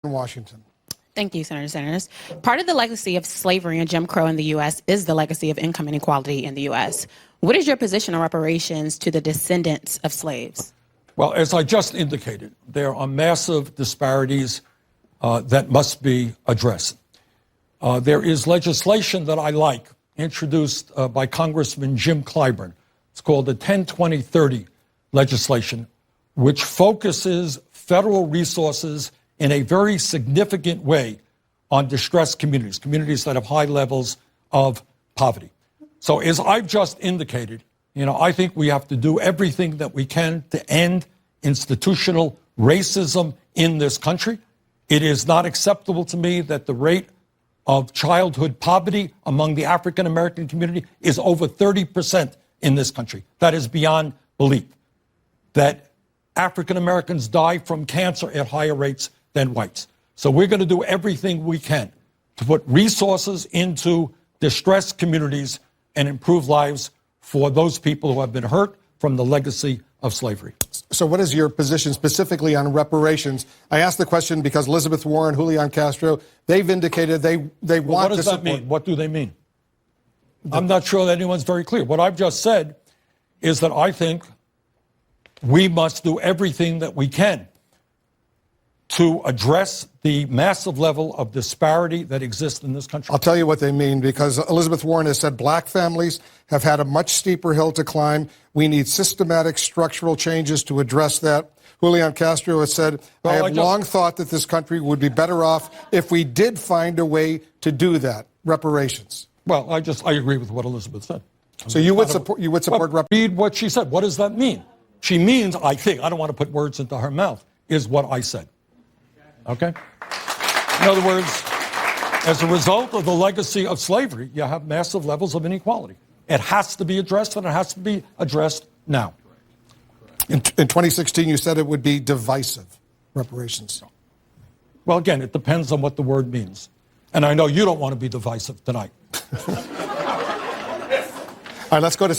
in Washington. Thank you, Senator Sanders. Part of the legacy of slavery and Jim Crow in the U.S. is the legacy of income inequality in the U.S. What is your position on reparations to the descendants of slaves? Well, as I just indicated, there are massive disparities that must be addressed. There is legislation that I like, introduced by Congressman Jim Clyburn. It's called the 10-20-30 legislation, which focuses federal resources in a very significant way on distressed communities, communities that have high levels of poverty. So as I've just indicated, I think we have to do everything that we can to end institutional racism in this country. It is not acceptable to me that the rate of childhood poverty among the African American community is over 30% in this country. That is beyond belief. That African Americans die from cancer at higher rates than whites. So we're going to do everything we can to put resources into distressed communities and improve lives for those people who have been hurt from the legacy of slavery. So what is your position specifically on reparations? I asked the question because Elizabeth Warren, Julian Castro, they've indicated they want to support. What does that mean? What do they mean? I'm not sure that anyone's very clear. What I've just said is that I think we must do everything that we can to address the massive level of disparity that exists in this country. I'll tell you what they mean, because Elizabeth Warren has said black families have had a much steeper hill to climb. We need systematic structural changes to address that. Julian Castro has said, I have long thought that this country would be better off if we did find a way to do that. Reparations. Well, I agree with what Elizabeth said. So you would support reparations? Read what she said. What does that mean? She means, I think, I don't want to put words into her mouth, is what I said. Okay? In other words, as a result of the legacy of slavery, you have massive levels of inequality. It has to be addressed, and it has to be addressed now. In 2016, you said it would be divisive, reparations. Well, again, it depends on what the word means. And I know you don't want to be divisive tonight. All right, let's go to some